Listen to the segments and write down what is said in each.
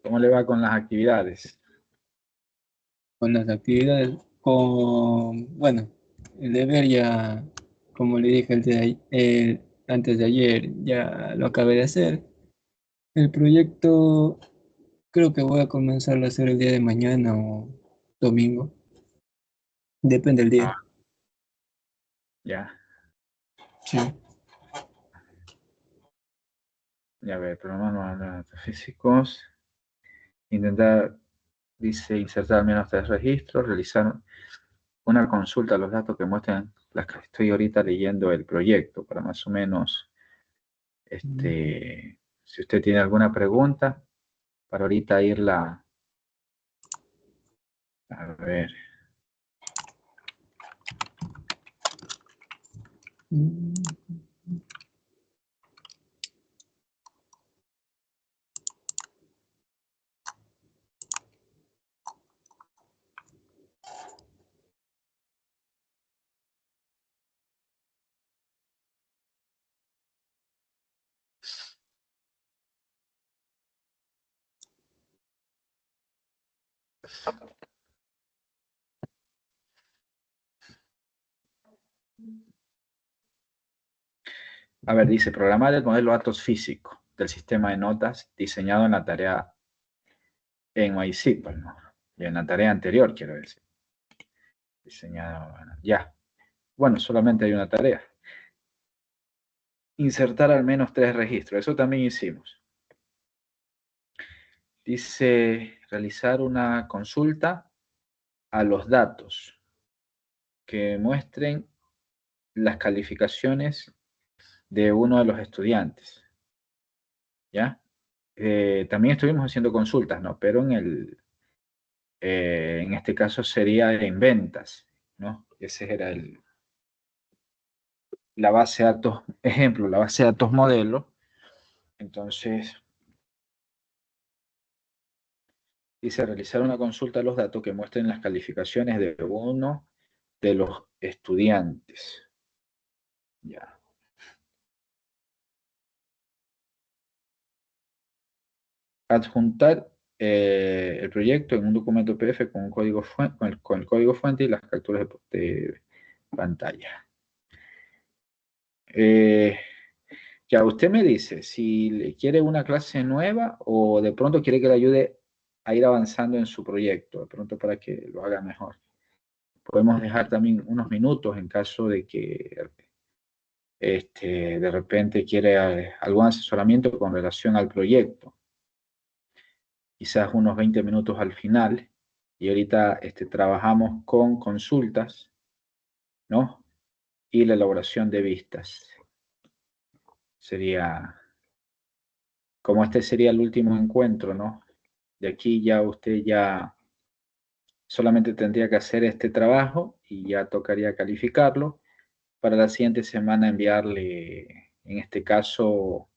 ¿Cómo le va con las actividades? Con las actividades, bueno, el deber ya, como le dije antes de ayer, ya lo acabé de hacer. El proyecto creo que voy a comenzarlo a hacer el día de mañana o domingo, depende del Ah, día. ya, Sí. ya ve, programa manual de datos físicos. Intentar, dice, insertar al menos 3 registros, realizar una consulta a los datos que muestran las que estoy ahorita leyendo el proyecto, para más o menos, si usted tiene alguna pregunta, para ahorita irla, a ver. Mm. A ver, dice, programar el modelo de datos físico del sistema de notas diseñado en la tarea en MySQL, ¿no? Y en la tarea anterior, quiero decir. Diseñado, bueno, ya. Bueno, solamente hay una tarea. Insertar al menos 3 registros. Eso también hicimos. Dice, realizar una consulta a los datos que muestren las calificaciones de uno de los estudiantes. ¿Ya? También estuvimos haciendo consultas, ¿no? Pero en este caso sería en ventas, ¿no? Ese era la base de datos, ejemplo, la base de datos modelo. Entonces, dice realizar una consulta a los datos que muestren las calificaciones de uno de los estudiantes. Ya. Adjuntar el proyecto en un documento PDF con un código con el código fuente y las capturas de pantalla. Ya usted me dice si quiere una clase nueva o de pronto quiere que le ayude a ir avanzando en su proyecto, de pronto para que lo haga mejor. Podemos dejar también unos minutos en caso de que de repente quiere algún asesoramiento con relación al proyecto. Quizás unos 20 minutos al final. Y ahorita trabajamos con consultas, ¿no? Y la elaboración de vistas. Sería, como este sería el último encuentro, ¿no? De aquí ya usted ya solamente tendría que hacer este trabajo y ya tocaría calificarlo para la siguiente semana enviarle, en este caso,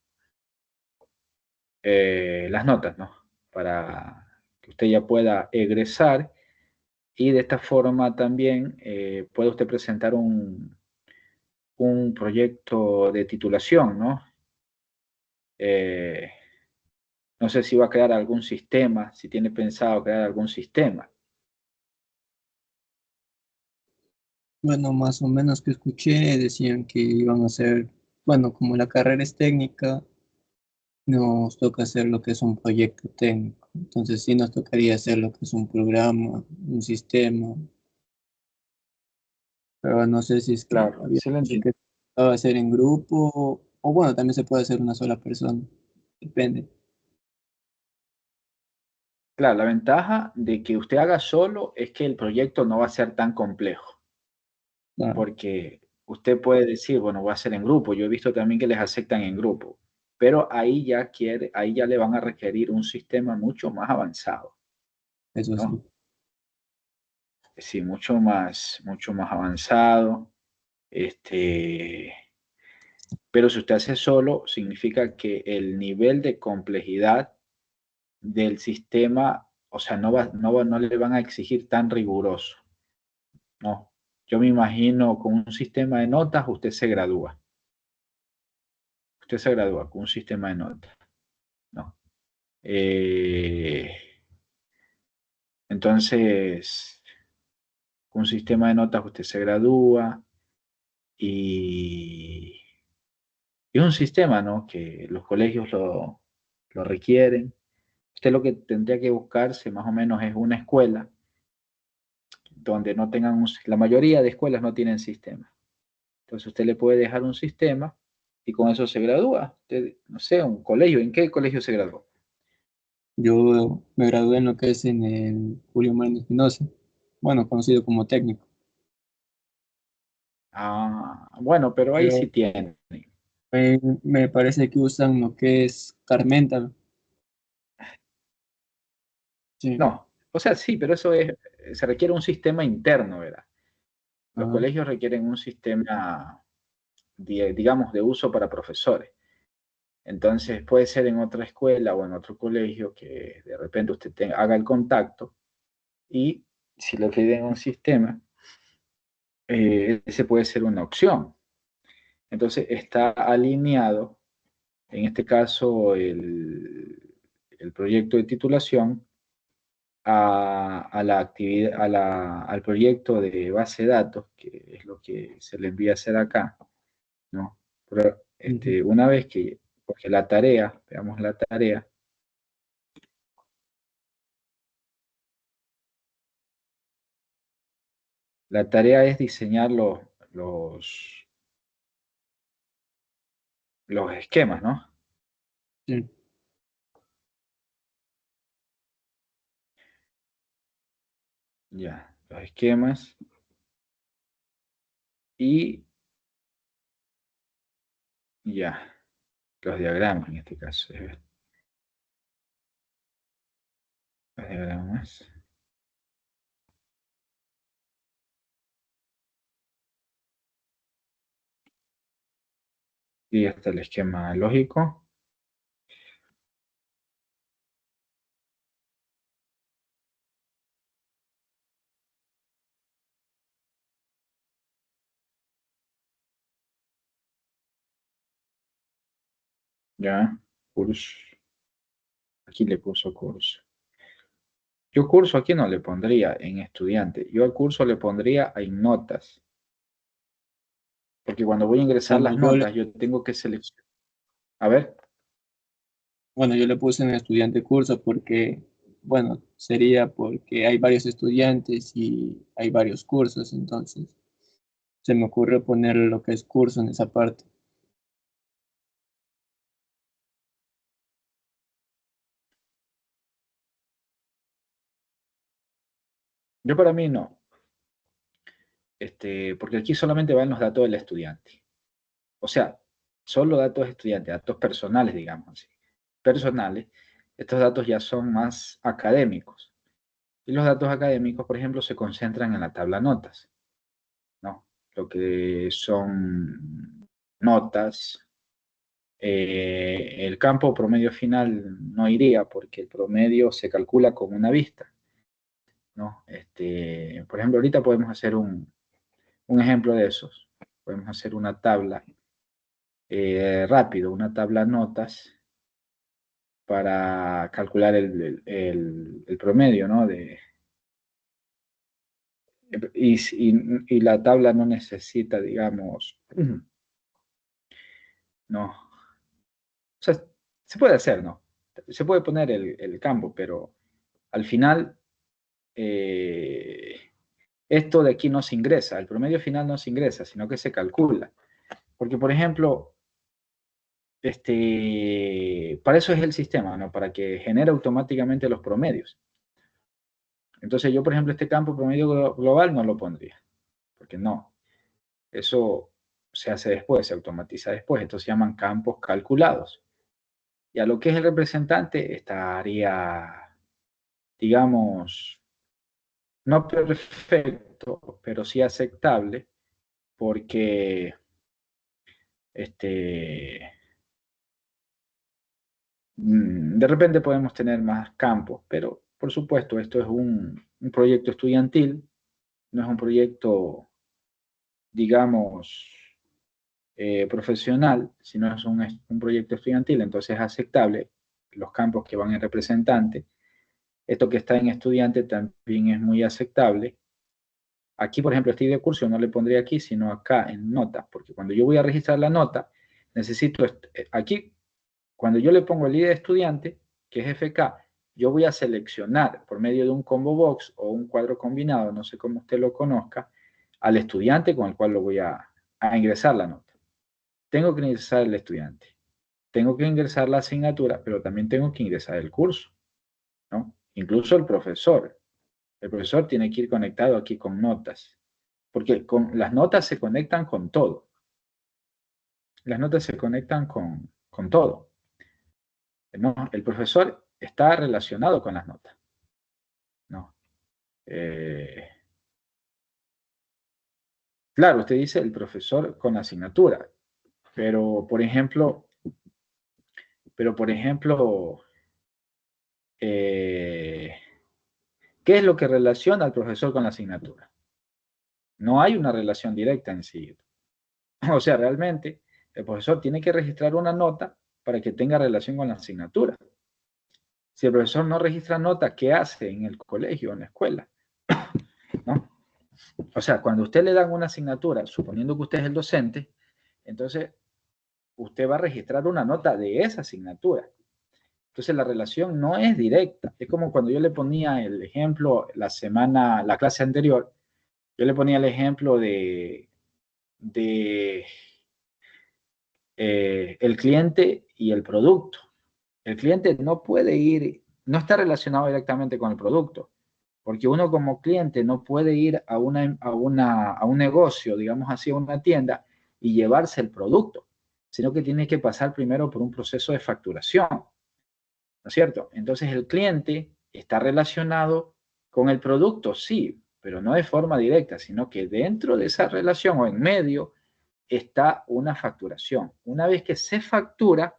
las notas, ¿no? Para que usted ya pueda egresar y de esta forma también puede usted presentar un proyecto de titulación, ¿no? Eh, no sé si va a crear algún sistema, si tiene pensado crear algún sistema. Bueno, más o menos que escuché, decían que iban a hacer, bueno, como la carrera es técnica, nos toca hacer lo que es un proyecto técnico. Entonces sí nos tocaría hacer lo que es un programa, un sistema, pero no sé si es que Claro, había dicho excelente. que se va a hacer en grupo o bueno, también se puede hacer una sola persona, depende. Claro, la ventaja de que usted haga solo es que el proyecto no va a ser tan complejo, Claro, porque usted puede decir, bueno, voy a hacer en grupo. Yo he visto también que les aceptan en grupo, pero ahí ya le van a requerir un sistema mucho más avanzado, eso sí. ¿no? Sí, mucho más avanzado. Este, pero si usted hace solo, significa que el nivel de complejidad del sistema, o sea, no le van a exigir tan riguroso, ¿no? Yo me imagino con un sistema de notas usted se gradúa. Usted se gradúa con un sistema de notas, ¿no? Eh, entonces, con un sistema de notas usted se gradúa y, y es un sistema, ¿no? Que los colegios lo requieren. Usted lo que tendría que buscarse más o menos es una escuela donde no tengan la mayoría de escuelas no tienen sistema. Entonces usted le puede dejar un sistema y con eso se gradúa. Usted, no sé, un colegio. ¿En qué colegio se graduó? Yo me gradué en lo que es en el Julio Mario Espinosa, bueno, conocido como técnico. Ah, bueno, pero ahí Pero sí tiene. me parece que usan lo que es Carmental. Sí. No, o sea, sí, pero eso es, se requiere un sistema interno, ¿verdad? Los Ajá. colegios requieren un sistema, digamos, de uso para profesores. Entonces puede ser en otra escuela o en otro colegio que de repente usted haga el contacto y si le piden un sistema, ese puede ser una opción. Entonces está alineado, en este caso, el proyecto de titulación a la actividad, al proyecto de base de datos, que es lo que se le envía a hacer acá, ¿no? Pero, Ujú. una vez que, porque la tarea, veamos la tarea es diseñar los esquemas, ¿no? Sí. Ya, los esquemas y ya, los diagramas en este caso. Los diagramas. Y ya está el esquema lógico. Ya, curso. Aquí le puso curso. Yo curso aquí no le pondría en estudiante. Yo al curso le pondría en notas. Porque cuando voy a ingresar Bueno, las notas, yo tengo que seleccionar. A ver, yo le puse en estudiante curso porque, bueno, sería porque hay varios estudiantes y hay varios cursos, entonces se me ocurre poner lo que es curso en esa parte. yo para mí no. Porque aquí solamente van los datos del estudiante. O sea, solo datos de estudiante, datos personales, digamos así. Personales. Estos datos ya son más académicos. Y los datos académicos, por ejemplo, se concentran en la tabla notas, ¿no? Lo que son notas. El campo promedio final no iría porque el promedio se calcula con una vista, ¿no? Por ejemplo, ahorita podemos hacer un ejemplo de esos. Podemos hacer una tabla rápido, una tabla notas para calcular el promedio, ¿no? Y la tabla no necesita, digamos, no, o sea, se puede hacer, ¿no? Se puede poner el campo, pero al final esto de aquí no se ingresa, el promedio final no se ingresa, sino que se calcula. Porque, por ejemplo, para eso es el sistema, ¿no? Para que genere automáticamente los promedios. Entonces yo, por ejemplo, este campo promedio global no lo pondría, porque no, eso se hace después, se automatiza después, estos se llaman campos calculados. Y a lo que es el representante estaría, digamos, no perfecto, pero sí aceptable, porque este, de repente podemos tener más campos, pero por supuesto esto es un proyecto estudiantil, no es un proyecto, digamos, profesional, sino es un proyecto estudiantil, entonces es aceptable los campos que van en representante. Esto que está en estudiante también es muy aceptable. Aquí, por ejemplo, este de curso no le pondría aquí, sino acá en nota, porque cuando yo voy a registrar la nota, necesito, aquí, cuando yo le pongo el ID de estudiante, que es FK, yo voy a seleccionar por medio de un combo box o un cuadro combinado, no sé cómo usted lo conozca, al estudiante con el cual lo voy a ingresar la nota. Tengo que ingresar el estudiante, tengo que ingresar la asignatura, pero también tengo que ingresar el curso, ¿no? Incluso el profesor. El profesor tiene que ir conectado aquí con notas, porque las notas se conectan con todo. Las notas se conectan con todo. ¿No? El profesor está relacionado con las notas. ¿No? Claro, usted dice el profesor con la asignatura, pero por ejemplo, ¿qué es lo que relaciona al profesor con la asignatura? No hay una relación directa en sí. O sea, realmente el profesor tiene que registrar una nota para que tenga relación con la asignatura. Si el profesor no registra nota, ¿qué hace en el colegio, en la escuela? ¿No? O sea, cuando usted le dan una asignatura, suponiendo que usted es el docente, entonces usted va a registrar una nota de esa asignatura. Entonces la relación no es directa. Es como cuando yo le ponía el ejemplo la clase anterior, yo le ponía el ejemplo de el cliente y el producto. El cliente no puede ir, no está relacionado directamente con el producto, porque uno como cliente no puede ir a un negocio, digamos así, a una tienda y llevarse el producto, sino que tiene que pasar primero por un proceso de facturación, ¿no es cierto? Entonces el cliente está relacionado con el producto, sí, pero no de forma directa, sino que dentro de esa relación o en medio está una facturación. Una vez que se factura,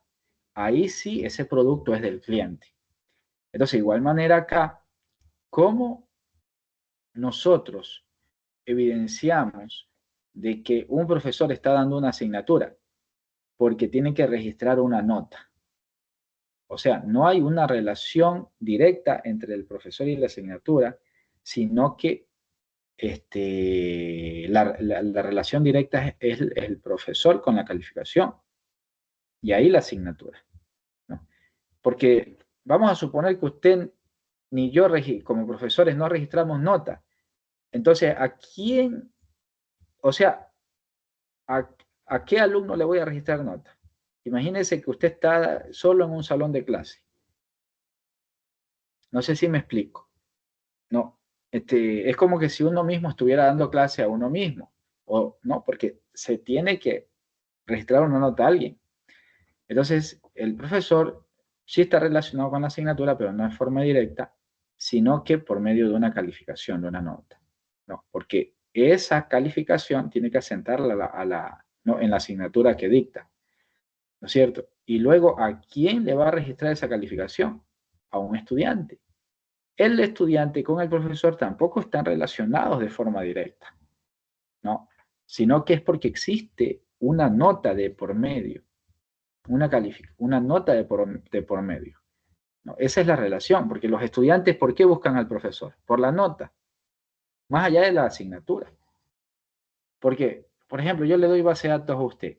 ahí sí ese producto es del cliente. Entonces, de igual manera acá, ¿cómo nosotros evidenciamos de que un profesor está dando una asignatura? Porque tiene que registrar una nota. O sea, no hay una relación directa entre el profesor y la asignatura, sino que la relación directa es el profesor con la calificación y ahí la asignatura, ¿no? Porque vamos a suponer que usted ni yo como profesores no registramos nota. Entonces, ¿a quién, o sea, a qué alumno le voy a registrar nota? Imagínese que usted está solo en un salón de clase. No sé si me explico. No, es como que si uno mismo estuviera dando clase a uno mismo, o no, porque se tiene que registrar una nota a alguien. Entonces, el profesor sí está relacionado con la asignatura, pero no de forma directa, sino que por medio de una calificación, de una nota. No, porque esa calificación tiene que asentarla no, en la asignatura que dicta, ¿no es cierto? Y luego, ¿a quién le va a registrar esa calificación? A un estudiante. El estudiante con el profesor tampoco están relacionados de forma directa, ¿no? Sino que es porque existe una nota de por medio, una nota de por medio. ¿No? Esa es la relación, porque los estudiantes, ¿por qué buscan al profesor? Por la nota, más allá de la asignatura. Porque, por ejemplo, yo le doy base de datos a usted,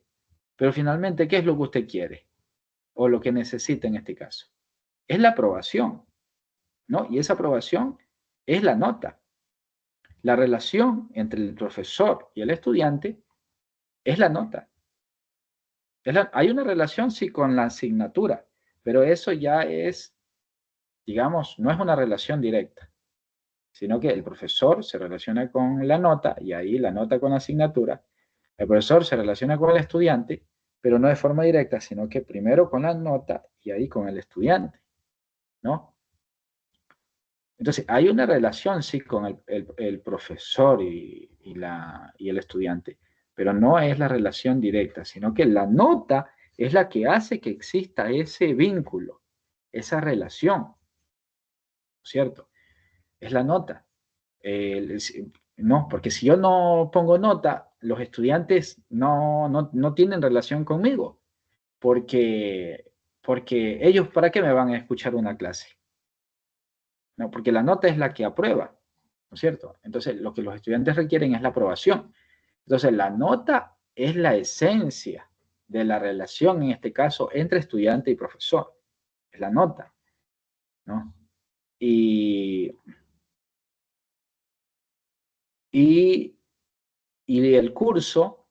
pero finalmente, ¿qué es lo que usted quiere? O lo que necesita en este caso. Es la aprobación, ¿no? Y esa aprobación es la nota. La relación entre el profesor y el estudiante es la nota. Hay una relación, sí, con la asignatura, pero eso ya es, digamos, no es una relación directa, sino que el profesor se relaciona con la nota y ahí la nota con la asignatura. El profesor se relaciona con el estudiante, pero no de forma directa, sino que primero con la nota y ahí con el estudiante, ¿no? Entonces, hay una relación, sí, con el profesor y el estudiante, pero no es la relación directa, sino que la nota es la que hace que exista ese vínculo, esa relación, ¿cierto? Es la nota. No, porque si yo no pongo nota, los estudiantes no tienen relación conmigo, porque, porque ellos, ¿para qué me van a escuchar una clase? No, porque la nota es la que aprueba, ¿no es cierto? Entonces, lo que los estudiantes requieren es la aprobación. Entonces, la nota es la esencia de la relación, en este caso, entre estudiante y profesor. Es la nota, ¿no? Y el curso,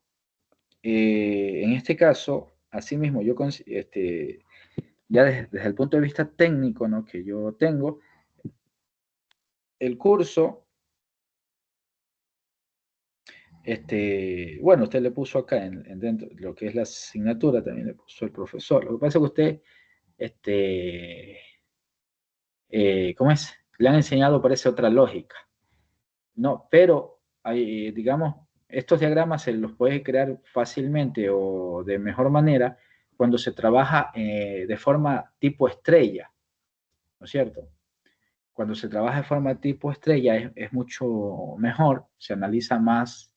en este caso, asimismo, yo ya desde el punto de vista técnico, ¿no?, que yo tengo, el curso, bueno, usted le puso acá dentro de lo que es la asignatura, también le puso el profesor. Lo que pasa es que usted, ¿cómo es? Le han enseñado, parece, otra lógica. No, pero hay, digamos, estos diagramas se los puede crear fácilmente o de mejor manera cuando se trabaja de forma tipo estrella, ¿no es cierto? Cuando se trabaja de forma tipo estrella es mucho mejor, se analiza más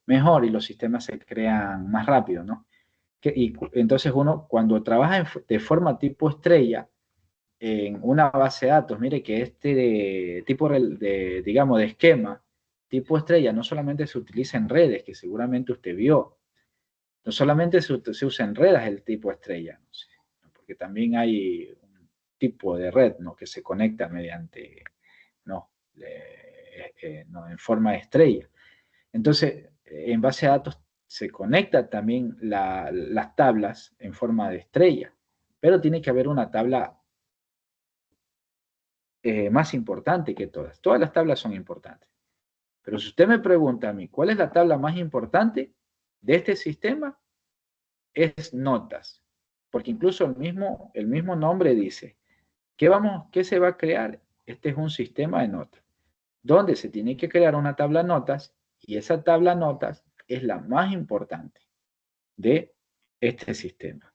mejor y los sistemas se crean más rápido, ¿no? Y entonces uno cuando trabaja de forma tipo estrella en una base de datos, mire que tipo digamos, de esquema tipo estrella no solamente se utiliza en redes, que seguramente usted vio, no solamente se usa en redes el tipo estrella, no sé, porque también hay un tipo de red, ¿no?, que se conecta mediante, no, no, en forma de estrella. Entonces, en base a datos se conecta también las tablas en forma de estrella, pero tiene que haber una tabla más importante que todas. Todas las tablas son importantes. Pero si usted me pregunta a mí, ¿cuál es la tabla más importante de este sistema? Es notas. Porque incluso el mismo nombre dice, ¿qué se va a crear? Este es un sistema de notas, donde se tiene que crear una tabla de notas y esa tabla de notas es la más importante de este sistema.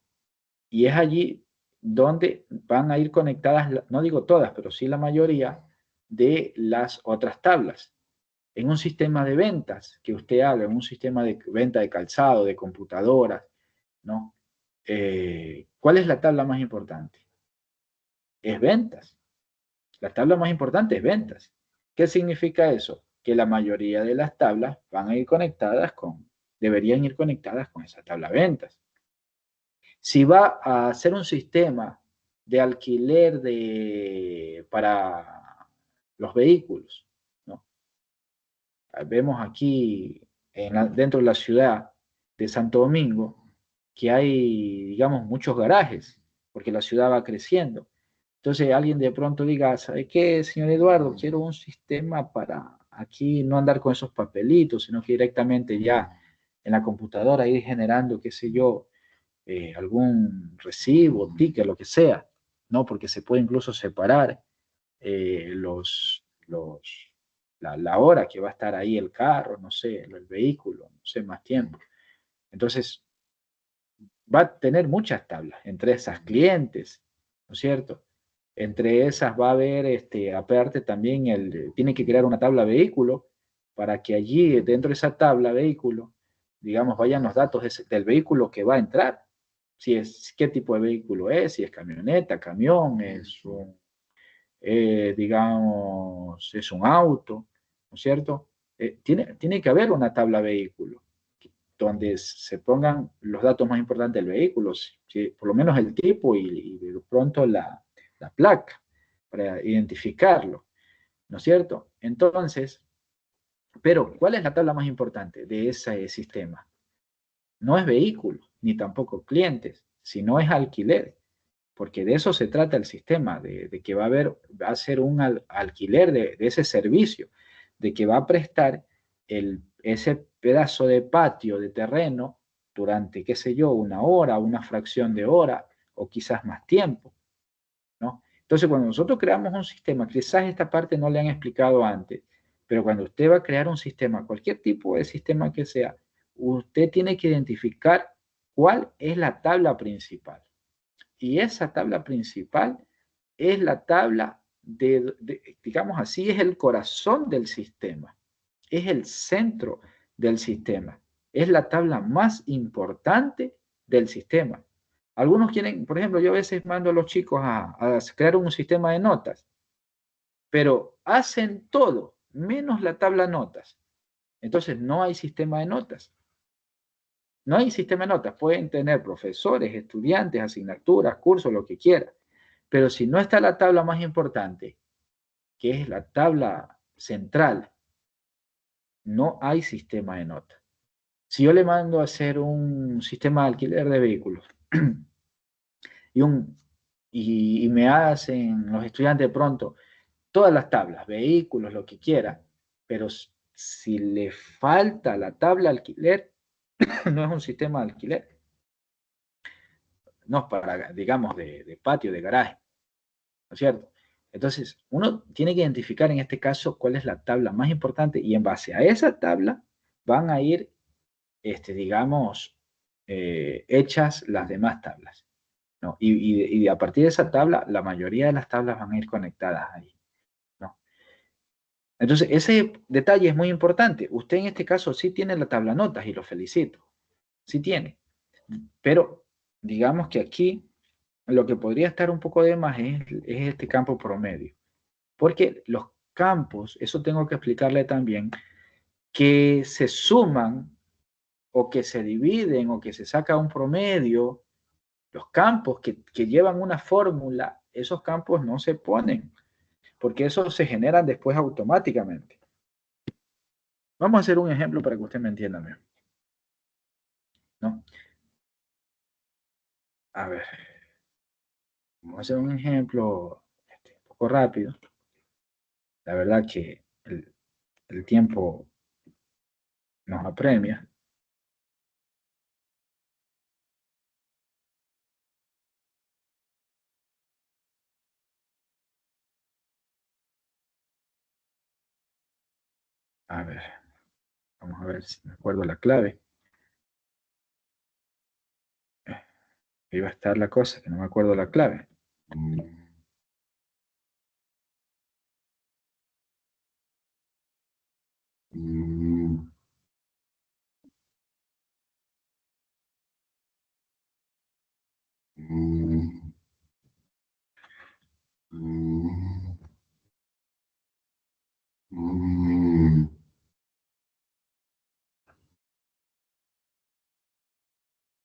Y es allí donde van a ir conectadas, no digo todas, pero sí la mayoría de las otras tablas. En un sistema de ventas que usted haga, en un sistema de venta de calzado, de computadoras, ¿no? ¿Cuál es la tabla más importante? Es ventas. La tabla más importante es ventas. ¿Qué significa eso? Que la mayoría de las tablas van a ir deberían ir conectadas con esa tabla ventas. Si va a hacer un sistema de alquiler para los vehículos, ¿no? Vemos aquí dentro de la ciudad de Santo Domingo que hay, digamos, muchos garajes, porque la ciudad va creciendo. Entonces alguien de pronto diga, ¿sabe qué, señor Eduardo? Quiero un sistema para aquí no andar con esos papelitos, sino que directamente ya en la computadora ir generando, qué sé yo, algún recibo, ticket, lo que sea, ¿no? Porque se puede incluso separar la hora que va a estar ahí el carro, no sé, el vehículo, no sé, más tiempo. Entonces, va a tener muchas tablas, entre esas clientes, ¿no es cierto? Entre esas va a haber, aparte también, tiene que crear una tabla vehículo para que allí, dentro de esa tabla vehículo, digamos, vayan los datos del vehículo que va a entrar. Qué tipo de vehículo es, si es camioneta, camión, digamos, es un auto, ¿no es cierto? Tiene que haber una tabla vehículo donde se pongan los datos más importantes del vehículo, por lo menos el tipo y de pronto la placa, para identificarlo, ¿no es cierto? Entonces, pero ¿cuál es la tabla más importante de ese sistema? No es vehículo, ni tampoco clientes, sino es alquiler, porque de eso se trata el sistema, de que va a ser un alquiler de ese servicio, de que va a prestar ese pedazo de patio, de terreno, durante, qué sé yo, una hora, una fracción de hora, o quizás más tiempo, ¿no? Entonces, cuando nosotros creamos un sistema, quizás esta parte no le han explicado antes, pero cuando usted va a crear un sistema, cualquier tipo de sistema que sea, usted tiene que identificar cuál es la tabla principal. Y esa tabla principal es la tabla digamos así, es el corazón del sistema, es el centro del sistema, es la tabla más importante del sistema. Algunos quieren, por ejemplo, yo a veces mando a los chicos a crear un sistema de notas, pero hacen todo, menos la tabla notas. Entonces, no hay sistema de notas. No hay sistema de notas. Pueden tener profesores, estudiantes, asignaturas, cursos, lo que quieran. Pero si no está la tabla más importante, que es la tabla central, no hay sistema de notas. Si yo le mando a hacer un sistema de alquiler de vehículos y me hacen los estudiantes de pronto todas las tablas, vehículos, lo que quiera, pero si le falta la tabla alquiler, no es un sistema de alquiler, no es para, digamos, de patio, de garaje, ¿no es cierto? Entonces, uno tiene que identificar en este caso cuál es la tabla más importante y en base a esa tabla van a ir, digamos, hechas las demás tablas, ¿no? Y a partir de esa tabla, la mayoría de las tablas van a ir conectadas ahí, ¿no? Entonces, ese detalle es muy importante. Usted en este caso sí tiene la tabla notas y lo felicito, sí tiene, pero digamos que aquí lo que podría estar un poco de más es este campo promedio. Porque los campos, eso tengo que explicarle también, que se suman o que se dividen o que se saca un promedio, los campos que llevan una fórmula, esos campos no se ponen, porque esos se generan después automáticamente. Vamos a hacer un ejemplo para que usted me entienda mejor, ¿no? A ver, vamos a hacer un ejemplo un poco rápido. La verdad que el tiempo nos apremia. A ver, vamos a ver si me acuerdo la clave. Ahí va a estar la cosa, que no me acuerdo la clave.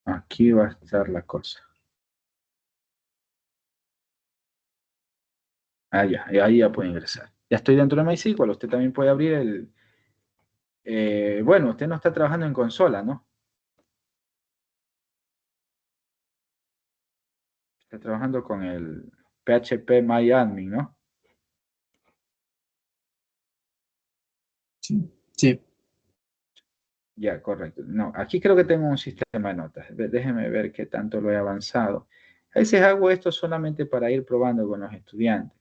Aquí va a estar la cosa. Ah, ya, ahí ya puede ingresar. Ya estoy dentro de MySQL, usted también puede abrir el... bueno, usted no está trabajando en consola, ¿no? Está trabajando con el PHP MyAdmin, ¿no? Sí, sí. Ya, correcto. No, aquí creo que tengo un sistema de notas. Déjeme ver qué tanto lo he avanzado. A veces hago esto solamente para ir probando con los estudiantes.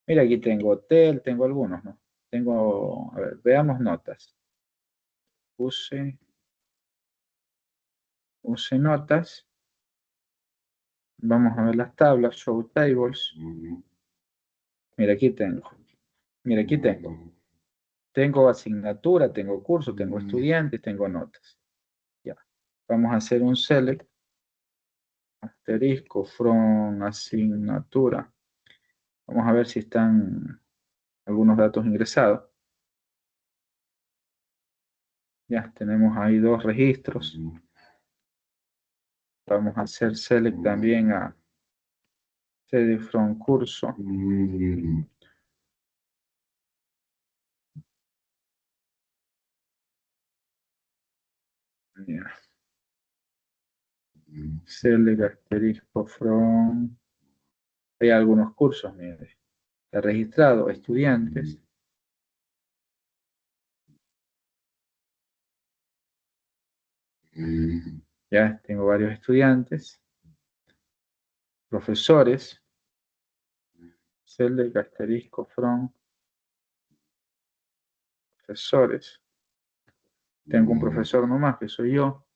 Mira, aquí tengo hotel, tengo algunos, ¿no? Tengo, a ver, veamos notas. Use notas. Vamos a ver las tablas, show tables. Mira, aquí tengo. Mira, aquí tengo. Tengo asignatura, tengo curso, tengo estudiantes, tengo notas. Ya. Vamos a hacer un select. Asterisco from asignatura. Vamos a ver si están algunos datos ingresados. Ya, tenemos ahí dos registros. Vamos a hacer select también a select from curso. Ya. Select asterisco from. Hay algunos cursos, mire. Está registrado estudiantes. Ya, tengo varios estudiantes. Profesores. Select asterisco from. Profesores. Tengo un profesor nomás, que soy yo.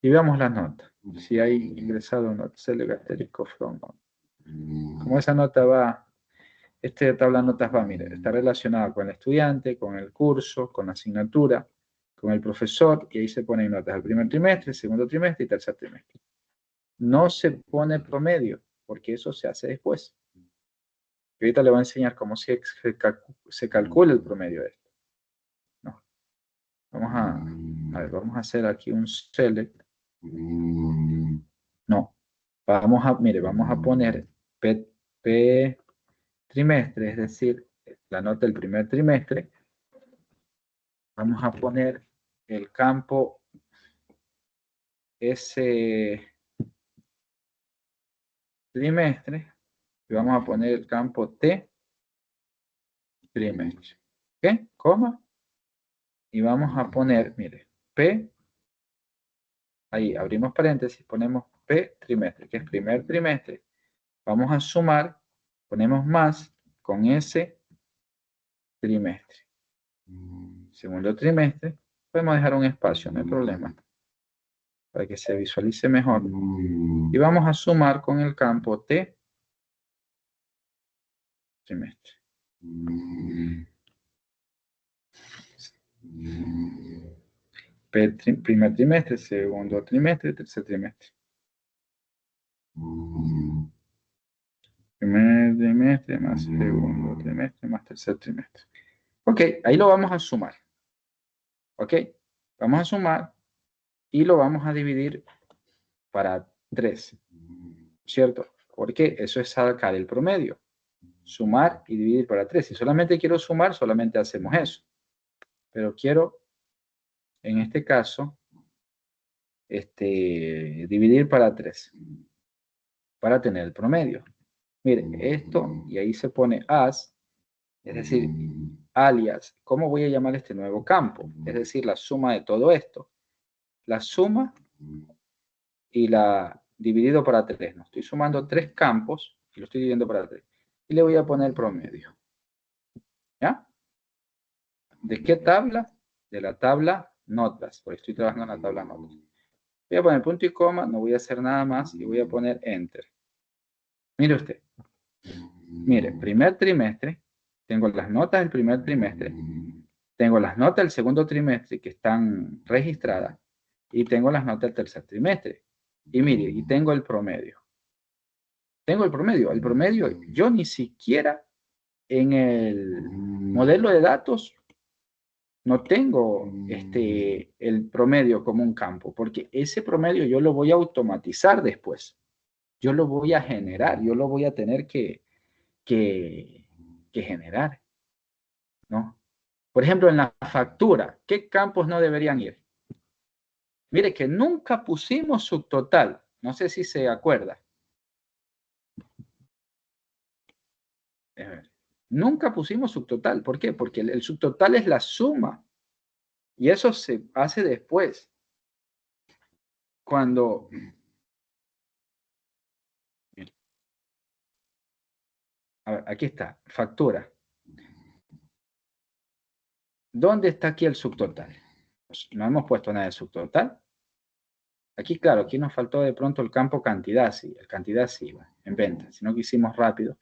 Y veamos las notas. Si hay ingresado notas. Select asterisco from. Como esa nota va, esta tabla de notas va, mire, está relacionada con el estudiante, con el curso, con la asignatura, con el profesor, y ahí se ponen notas del primer trimestre, segundo trimestre y tercer trimestre. no se pone promedio, porque eso se hace después. Y ahorita le voy a enseñar cómo se calcula el promedio de esto. No. Vamos a hacer aquí un select. No. Mire, vamos a poner P trimestre, es decir, la nota del primer trimestre. Vamos a poner el campo ese trimestre y vamos a poner el campo T trimestre. ¿Ok? Coma. Y vamos a poner, mire, P, ahí abrimos paréntesis, ponemos P trimestre, que es primer trimestre. Vamos a sumar, ponemos más con ese trimestre. Segundo trimestre, podemos dejar un espacio, no hay problema, para que se visualice mejor. Y vamos a sumar con el campo T trimestre. Primer trimestre, segundo trimestre, tercer trimestre. Primer trimestre más segundo trimestre más tercer trimestre. Ok, ahí lo vamos a sumar. Ok, vamos a sumar y lo vamos a dividir para 3, ¿cierto? Porque eso es sacar el promedio. Sumar y dividir para 3. Si solamente quiero sumar, solamente hacemos eso. Pero quiero, en este caso, dividir para 3 para tener el promedio. Miren, esto, y ahí se pone as, es decir, alias. ¿Cómo voy a llamar este nuevo campo? Es decir, la suma de todo esto. La suma y la dividido para 3. No estoy sumando 3 campos y lo estoy dividiendo para 3. Y le voy a poner promedio. ¿Ya? ¿De qué tabla? De la tabla notas, porque estoy trabajando en la tabla notas. Voy a poner punto y coma, no voy a hacer nada más y voy a poner enter. Mire usted. Mire, primer trimestre, tengo las notas del primer trimestre, tengo las notas del segundo trimestre que están registradas y tengo las notas del tercer trimestre. Y mire, y tengo el promedio. Tengo el promedio yo ni siquiera en el modelo de datos no tengo el promedio como un campo, porque ese promedio yo lo voy a automatizar después. Yo lo voy a generar, yo lo voy a tener que generar, ¿no? Por ejemplo, en la factura, ¿qué campos no deberían ir? Mire que nunca pusimos subtotal, no sé si se acuerda. Nunca pusimos subtotal, ¿por qué? Porque el subtotal es la suma y eso se hace después. Cuando... A ver, aquí está, factura. ¿Dónde está aquí el subtotal? Pues no hemos puesto nada de subtotal. Aquí, claro, aquí nos faltó de pronto el campo cantidad, sí, el cantidad sí va en venta, sino que hicimos rápido.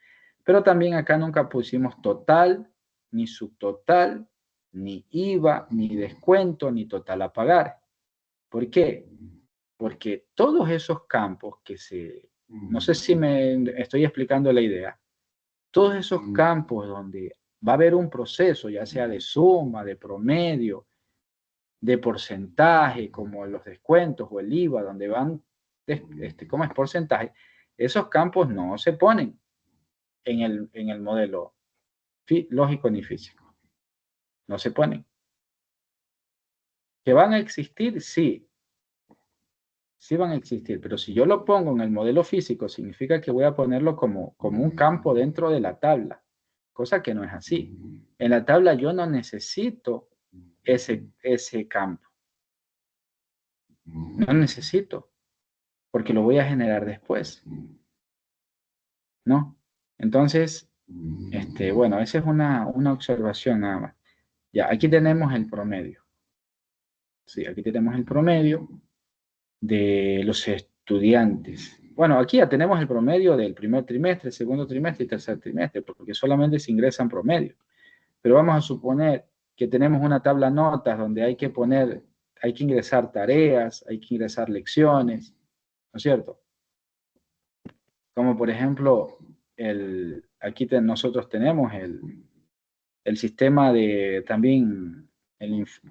Pero también acá nunca pusimos total, ni subtotal, ni IVA, ni descuento, ni total a pagar. ¿Por qué? Porque todos esos campos no sé si me estoy explicando la idea, todos esos campos donde va a haber un proceso, ya sea de suma, de promedio, de porcentaje, como los descuentos o el IVA, donde van, ¿cómo es porcentaje? Esos campos no se ponen en el modelo lógico ni físico. No se ponen. ¿Que van a existir? Sí. Sí van a existir, pero si yo lo pongo en el modelo físico, significa que voy a ponerlo como un campo dentro de la tabla, cosa que no es así. En la tabla yo no necesito ese campo. No necesito, porque lo voy a generar después. ¿No? Entonces, bueno, esa es una observación nada más. Ya, aquí tenemos el promedio. Sí, aquí tenemos el promedio de los estudiantes. Bueno, aquí ya tenemos el promedio del primer trimestre, segundo trimestre y tercer trimestre, porque solamente se ingresan promedio. Pero vamos a suponer que tenemos una tabla notas donde hay que ingresar tareas, hay que ingresar lecciones, ¿no es cierto? Como por ejemplo, aquí nosotros tenemos el sistema de también,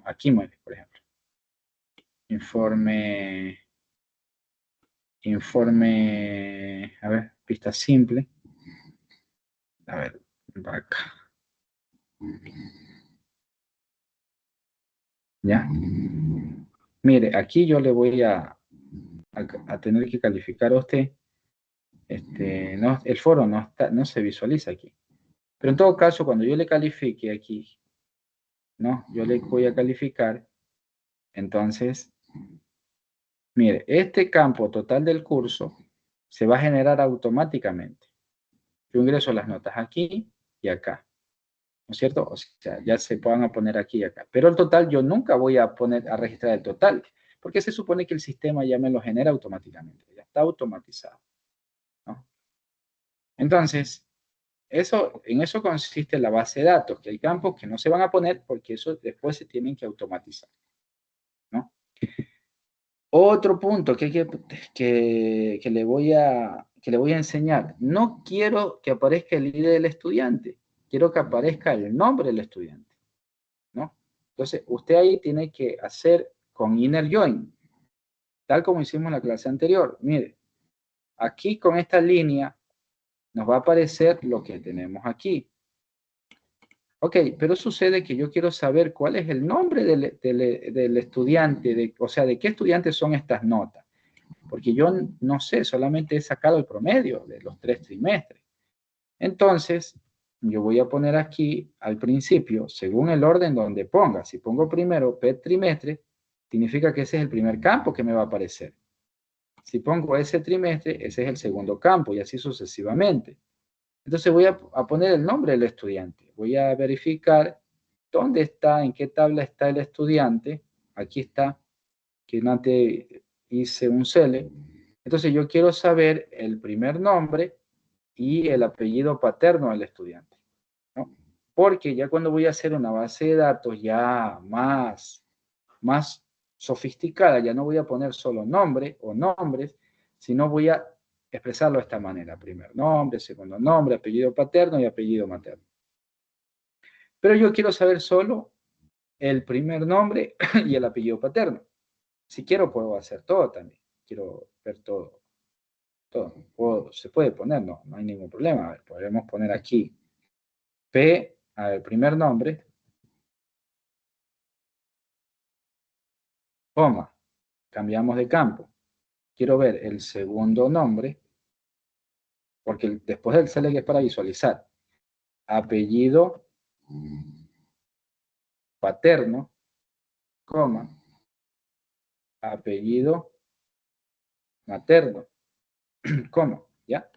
aquí muere, por ejemplo. Informe, a ver, pista simple. A ver, vaca. ¿Ya? Mire, aquí yo le voy a tener que calificar a usted. No, el foro no se visualiza aquí. Pero en todo caso, cuando yo le califique aquí, ¿no? Yo le voy a calificar. Entonces, mire, este campo total del curso se va a generar automáticamente. Yo ingreso las notas aquí y acá, ¿no es cierto? O sea, ya se van a poner aquí y acá. Pero el total yo nunca voy a registrar el total, porque se supone que el sistema ya me lo genera automáticamente, ya está automatizado, ¿no? Entonces, en eso consiste la base de datos, que hay campos que no se van a poner porque eso después se tienen que automatizar, ¿no? Otro punto que le voy a enseñar. No quiero que aparezca el ID del estudiante, quiero que aparezca el nombre del estudiante, ¿no? Entonces, usted ahí tiene que hacer con inner join, tal como hicimos en la clase anterior. Mire, aquí con esta línea nos va a aparecer lo que tenemos aquí. Ok, pero sucede que yo quiero saber cuál es el nombre del estudiante, o sea, de qué estudiantes son estas notas. Porque yo no sé, solamente he sacado el promedio de los 3 trimestres. Entonces, yo voy a poner aquí al principio, según el orden donde ponga. Si pongo primero P trimestre, significa que ese es el primer campo que me va a aparecer. Si pongo ese trimestre, ese es el segundo campo y así sucesivamente. Entonces voy a poner el nombre del estudiante. Voy a verificar dónde está, en qué tabla está el estudiante. Aquí está, que antes hice un select. Entonces yo quiero saber el primer nombre y el apellido paterno del estudiante, ¿no? Porque ya cuando voy a hacer una base de datos ya más sofisticada, ya no voy a poner solo nombre o nombres, sino voy a expresarlo de esta manera. Primer nombre, segundo nombre, apellido paterno y apellido materno. Pero yo quiero saber solo el primer nombre y el apellido paterno. Si quiero puedo hacer todo también. Quiero ver todo. Se puede poner, no hay ningún problema. A ver, podemos poner aquí P, a ver, primer nombre, coma, cambiamos de campo. Quiero ver el segundo nombre, porque después del select es para visualizar. Apellido paterno, coma, apellido materno, coma, ¿ya?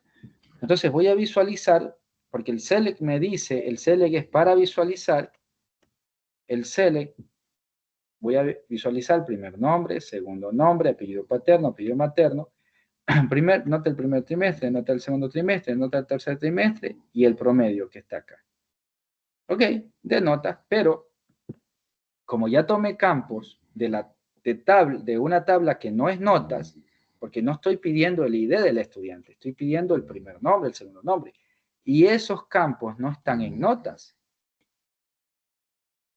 Entonces voy a visualizar, porque el select me dice, el select es para visualizar, el select, voy a visualizar primer nombre, segundo nombre, apellido paterno, apellido materno, nota el primer trimestre, nota el segundo trimestre, nota el tercer trimestre y el promedio que está acá. Ok, de notas, pero como ya tomé campos de una tabla que no es notas, porque no estoy pidiendo el ID del estudiante, estoy pidiendo el primer nombre, el segundo nombre. Y esos campos no están en notas.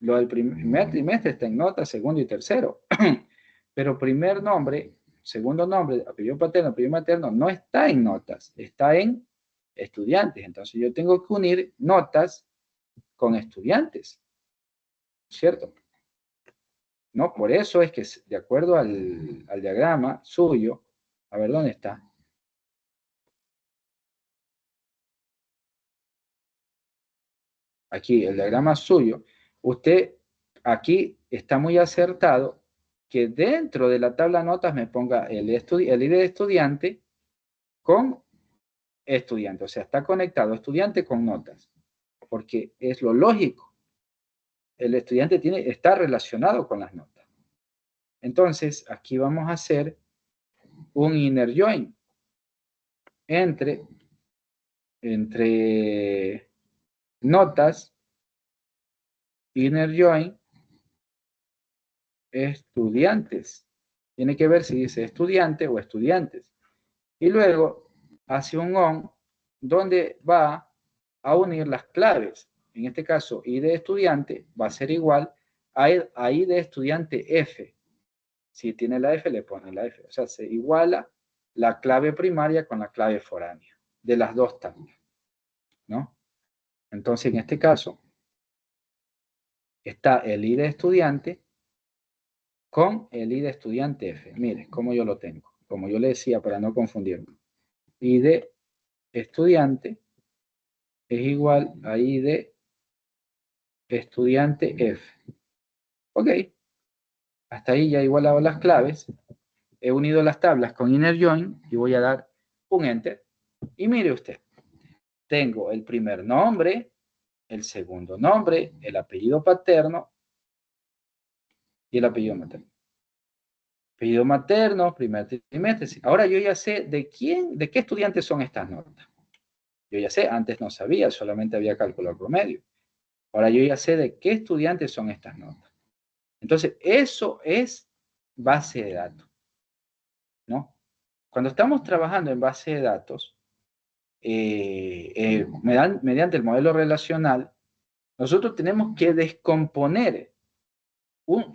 Lo del primer trimestre está en notas, segundo y tercero. Pero primer nombre, segundo nombre, apellido paterno, apellido materno, no está en notas, está en estudiantes. Entonces yo tengo que unir notas con estudiantes, ¿cierto? ¿No? Por eso es que, de acuerdo al diagrama suyo, a ver dónde está. Aquí, el diagrama suyo, usted aquí está muy acertado que dentro de la tabla de notas me ponga el ID de estudiante con estudiante. O sea, está conectado estudiante con notas, porque es lo lógico. El estudiante está relacionado con las notas. Entonces, aquí vamos a hacer un inner join entre notas, inner join, estudiantes. Tiene que ver si dice estudiante o estudiantes. Y luego hacia un on, donde va a unir las claves. En este caso, I de estudiante va a ser igual a I de estudiante F. Si tiene la F, le pone la F. O sea, se iguala la clave primaria con la clave foránea de las dos tablas, ¿no? Entonces, en este caso, está el I de estudiante con el I de estudiante F. Mire, cómo yo lo tengo. Como yo le decía, para no confundirme. I de estudiante es igual a I de estudiante F. Ok. Hasta ahí ya he igualado las claves. He unido las tablas con inner join y voy a dar un enter. Y mire usted, tengo el primer nombre, el segundo nombre, el apellido paterno y el apellido materno. Apellido materno, primer trimestre. Ahora yo ya sé de qué estudiantes son estas notas. Yo ya sé, antes no sabía, solamente había cálculo promedio. Ahora yo ya sé de qué estudiantes son estas notas. Entonces, eso es base de datos, ¿no? Cuando estamos trabajando en base de datos, mediante el modelo relacional, nosotros tenemos que descomponer,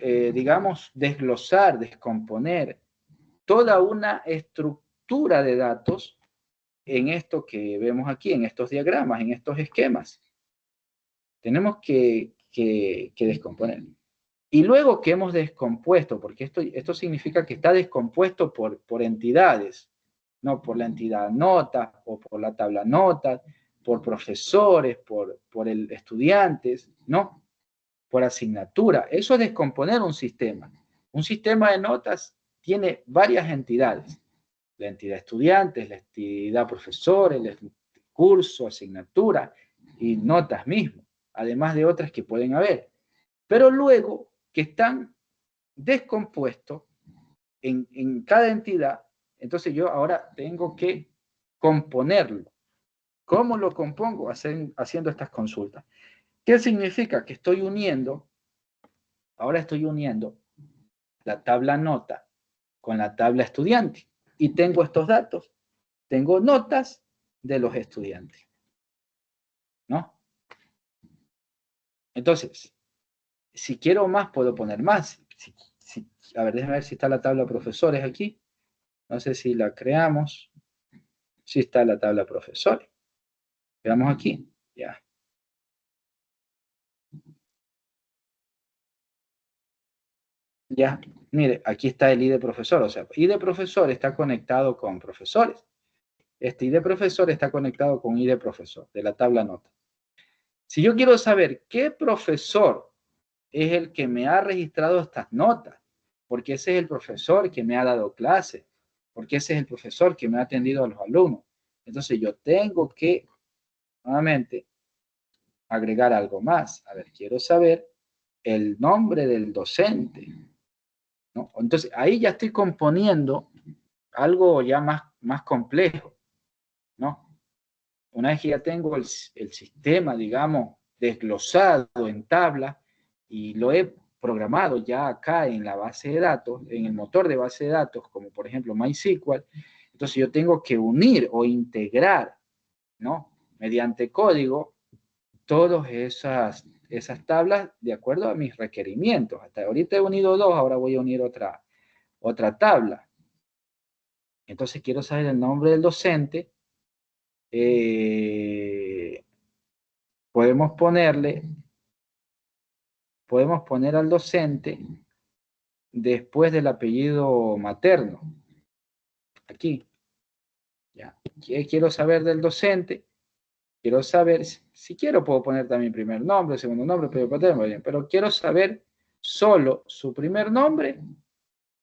digamos, desglosar, descomponer toda una estructura de datos en esto que vemos aquí, en estos diagramas, en estos esquemas. Tenemos que descomponer. Y luego que hemos descompuesto, porque esto significa que está descompuesto por entidades, no por la entidad notas o por la tabla notas, por profesores, por el estudiantes, no, por asignatura. Eso es descomponer un sistema. Un sistema de notas tiene varias entidades. La entidad estudiantes, la entidad profesores, el curso, asignatura y notas mismo, además de otras que pueden haber. Pero luego que están descompuestos en cada entidad, entonces yo ahora tengo que componerlo. ¿Cómo lo compongo? Haciendo estas consultas. ¿Qué significa? Que ahora estoy uniendo la tabla nota con la tabla estudiante. Y tengo estos datos. Tengo notas de los estudiantes, ¿no? Entonces, si quiero más, puedo poner más. A ver, déjame ver si está la tabla profesores aquí. No sé si la creamos. Sí está la tabla profesores. Veamos aquí. Ya. Ya. Mire, aquí está el ID profesor. O sea, ID profesor está conectado con profesores. Este ID profesor está conectado con ID profesor de la tabla nota. Si yo quiero saber qué profesor es el que me ha registrado estas notas, porque ese es el profesor que me ha dado clase, porque ese es el profesor que me ha atendido a los alumnos. Entonces yo tengo que, nuevamente, agregar algo más. A ver, quiero saber el nombre del docente, ¿no? Entonces ahí ya estoy componiendo algo ya más complejo, ¿no? Una vez que ya tengo el sistema, digamos, desglosado en tabla y lo he programado ya acá en la base de datos, en el motor de base de datos, como por ejemplo MySQL, entonces yo tengo que unir o integrar, ¿no? Mediante código, todas esas tablas de acuerdo a mis requerimientos. Hasta ahorita he unido dos, ahora voy a unir otra tabla. Entonces quiero saber el nombre del docente. Podemos poner al docente después del apellido materno. Aquí. Ya. ¿Qué quiero saber del docente? Quiero saber, si quiero puedo poner también primer nombre, segundo nombre, apellido paterno, pero quiero saber solo su primer nombre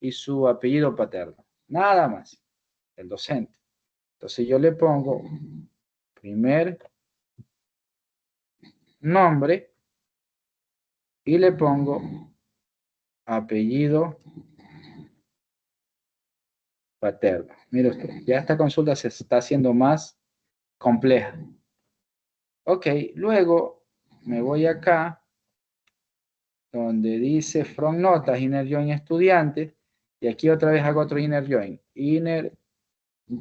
y su apellido paterno. Nada más. El docente. Entonces yo le pongo primer nombre y le pongo apellido paterno. Mire usted, ya esta consulta se está haciendo más compleja. Ok, luego me voy acá donde dice from notas, inner join estudiantes, y aquí otra vez hago otro inner join. Inner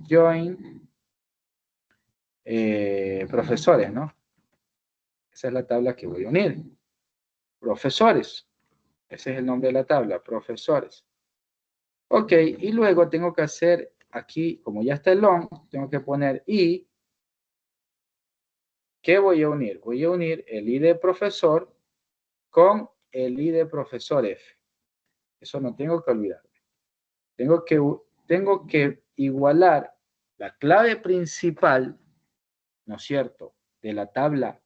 join profesores, ¿no? Esa es la tabla que voy a unir. Profesores. Ese es el nombre de la tabla, profesores. Ok, y luego tengo que hacer aquí, como ya está el long, tengo que poner y. ¿Qué voy a unir? Voy a unir el i de profesor con el i de profesor F. Eso no tengo que olvidar. Tengo que igualar la clave principal, ¿no es cierto?, de la tabla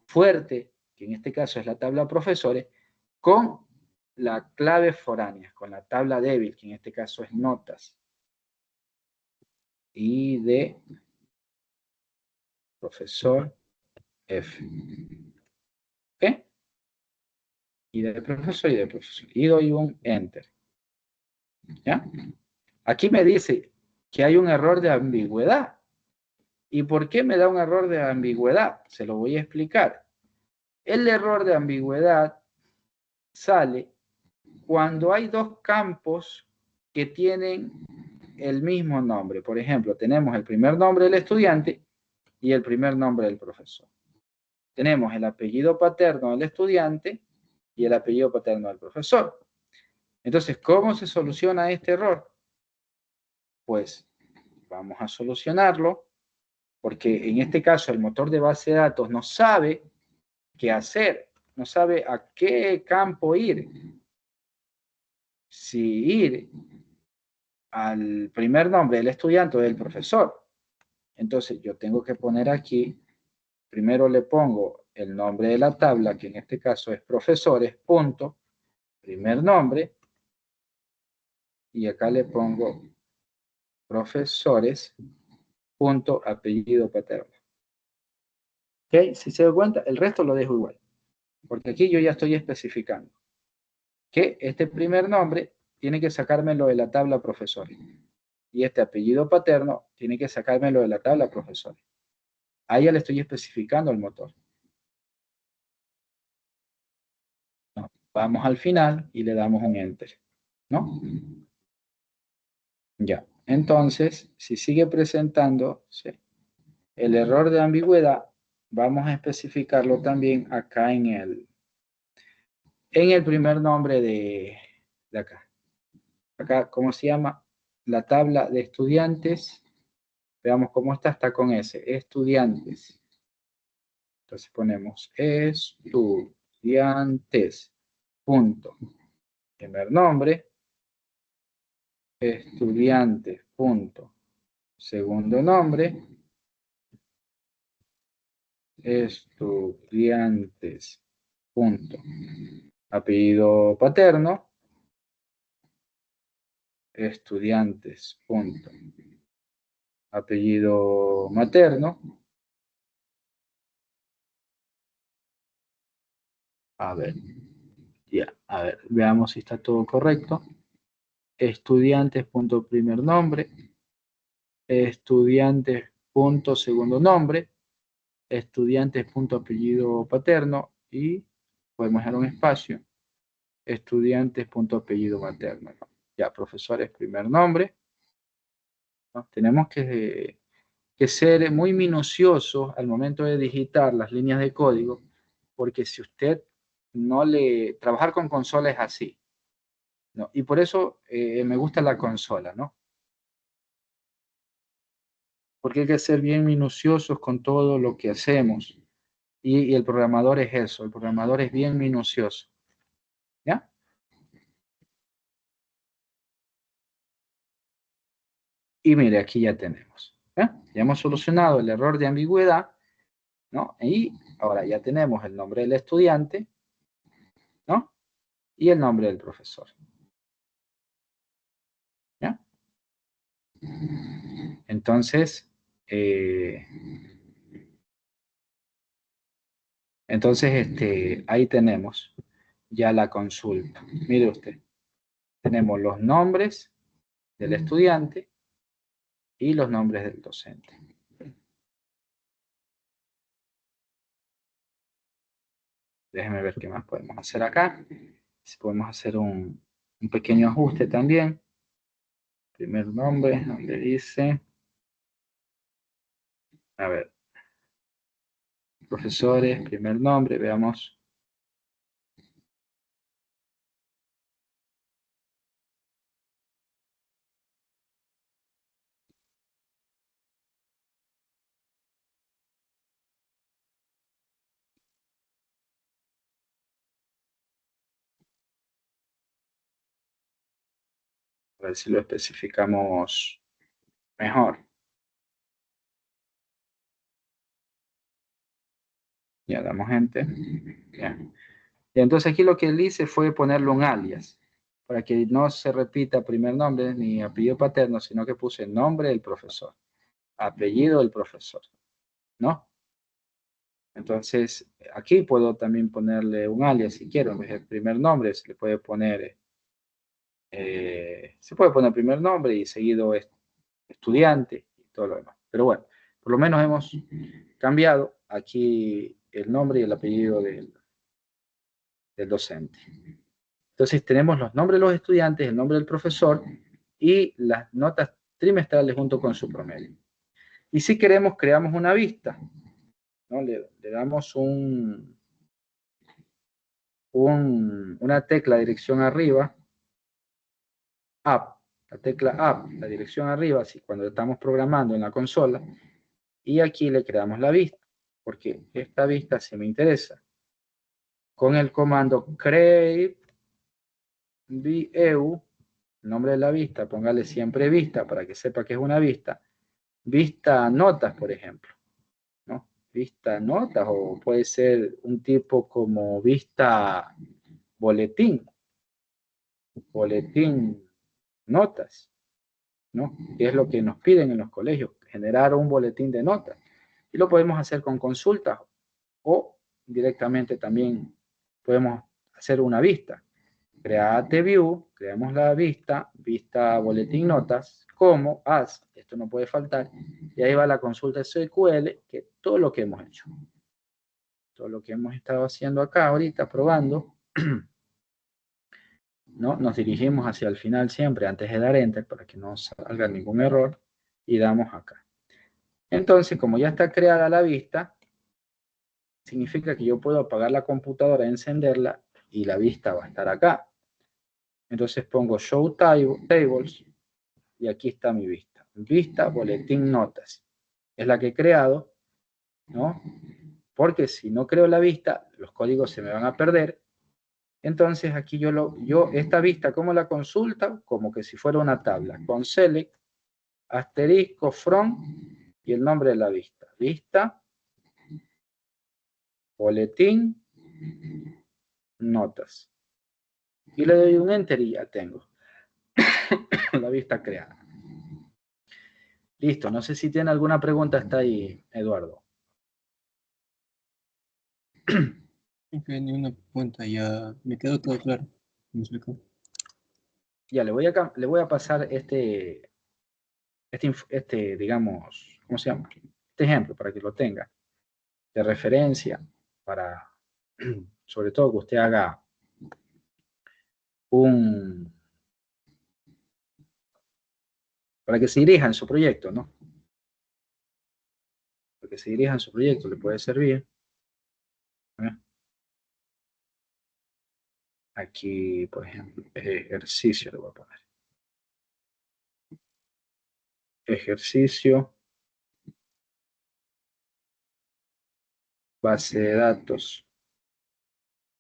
fuerte, que en este caso es la tabla profesores, con la clave foránea, con la tabla débil, que en este caso es notas. Y de profesor F. ¿Ok? Y de profesor y de profesor. Y doy un enter. ¿Ya? Aquí me dice que hay un error de ambigüedad. ¿Y por qué me da un error de ambigüedad? Se lo voy a explicar. El error de ambigüedad sale cuando hay dos campos que tienen el mismo nombre. Por ejemplo, tenemos el primer nombre del estudiante y el primer nombre del profesor. Tenemos el apellido paterno del estudiante y el apellido paterno del profesor. Entonces, ¿cómo se soluciona este error? Pues vamos a solucionarlo porque en este caso el motor de base de datos no sabe qué hacer, no sabe a qué campo ir. Si ir al primer nombre del estudiante o del profesor. Entonces yo tengo que poner aquí, primero le pongo el nombre de la tabla, que en este caso es profesores, punto, primer nombre, y acá le pongo profesores, punto, apellido paterno. ¿Ok? Si se da cuenta, el resto lo dejo igual, porque aquí yo ya estoy especificando que este primer nombre tiene que sacármelo de la tabla profesores, y este apellido paterno tiene que sacármelo de la tabla profesores. Ahí ya le estoy especificando el motor. No, vamos al final y le damos un enter, ¿no? Ya, entonces, si sigue presentándose el error de ambigüedad, vamos a especificarlo también acá en el primer nombre de acá. Acá, ¿cómo se llama? La tabla de estudiantes. Veamos cómo está con S, estudiantes. Entonces ponemos estudiantes, punto. Primer nombre, estudiantes, punto. Segundo nombre, estudiantes, punto. Apellido paterno, estudiantes, punto. Apellido materno, a ver, ya, a ver, veamos si está todo correcto. Estudiantes, punto primer nombre, estudiantes, punto segundo nombre, estudiantes, punto apellido paterno y podemos dejar un espacio, estudiantes, punto apellido materno. ¿No? Ya, profesores, primer nombre. ¿No? Tenemos que ser muy minuciosos al momento de digitar las líneas de código, porque si usted no le... Trabajar con consola es así, ¿no? Y por eso me gusta la consola, ¿no? Porque hay que ser bien minuciosos con todo lo que hacemos. Y el programador es eso, el programador es bien minucioso. ¿Ya? Y mire, aquí ya tenemos. ¿Ya? Ya hemos solucionado el error de ambigüedad, ¿no? Y ahora ya tenemos el nombre del estudiante, ¿no? Y el nombre del profesor. ¿Ya? Entonces, eh, ahí tenemos ya la consulta. Mire usted, tenemos los nombres del estudiante y los nombres del docente. Déjenme ver qué más podemos hacer acá. Si podemos hacer un pequeño ajuste también. Primer nombre, donde dice A ver, profesores, primer nombre, veamos. A ver si lo especificamos mejor. Ya damos gente. Bien. Y entonces aquí lo que él hice fue ponerle un alias, para que no se repita primer nombre ni apellido paterno, sino que puse nombre del profesor, apellido del profesor, ¿no? Entonces, aquí puedo también ponerle un alias si quiero, en vez del primer nombre se le puede poner, se puede poner primer nombre y seguido estudiante y todo lo demás. Pero bueno, por lo menos hemos cambiado aquí el nombre y el apellido del docente. Entonces tenemos los nombres de los estudiantes, el nombre del profesor y las notas trimestrales junto con su promedio. Y si queremos, creamos una vista, ¿no? Le damos una tecla dirección arriba, up, la tecla up, la dirección arriba, así cuando estamos programando en la consola, y aquí le creamos la vista, porque esta vista sí me interesa. Con el comando create view, el nombre de la vista, póngale siempre vista para que sepa que es una vista. Vista notas, por ejemplo, ¿no? Vista notas, o puede ser un tipo como vista boletín, boletín notas, ¿no? Que es lo que nos piden en los colegios, generar un boletín de notas. Y lo podemos hacer con consultas o directamente también podemos hacer una vista. Create view, creamos la vista, vista boletín notas, como as, esto no puede faltar, y ahí va la consulta SQL, que es todo lo que hemos hecho. Todo lo que hemos estado haciendo acá ahorita, probando, ¿no? Nos dirigimos hacia el final siempre, antes de dar Enter, para que no salga ningún error, y damos acá. Entonces, como ya está creada la vista, significa que yo puedo apagar la computadora, encenderla, y la vista va a estar acá. Entonces pongo Show Tables, y aquí está mi vista. Vista, boletín, notas. Es la que he creado, ¿no? Porque si no creo la vista, los códigos se me van a perder. Entonces aquí yo esta vista, ¿cómo la consulta? Como que si fuera una tabla, con select, asterisco, from, y el nombre de la vista. Vista, boletín, notas. Y le doy un enter y ya tengo la vista creada. Listo, no sé si tiene alguna pregunta hasta ahí, Eduardo. Ok, ni una punta, ya me quedó todo claro. ¿Me explicó? Ya, le voy a pasar digamos, ¿cómo se llama? Este ejemplo para que lo tenga de referencia, para, sobre todo que usted haga para que se dirija en su proyecto, ¿no? Para que se dirija en su proyecto, le puede servir. ¿Eh? Aquí, por ejemplo, ejercicio le voy a poner. Ejercicio, base de datos,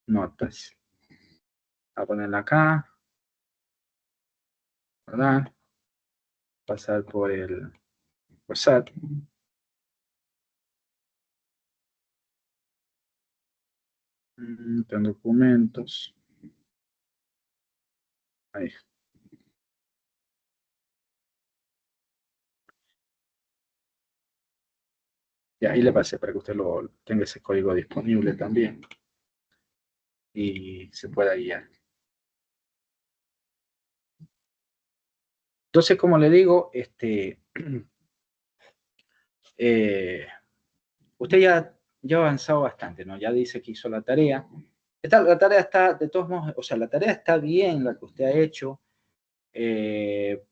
notas. Voy a ponerla acá, ¿verdad? Pasar por el WhatsApp. En documentos. Ahí. Y ahí le pasé para que usted tenga ese código disponible también y se pueda guiar. Entonces, como le digo, usted ya ha avanzado bastante, ¿no? Ya dice que hizo la tarea. La tarea está, de todos modos, o sea, la tarea está bien, la que usted ha hecho, eh,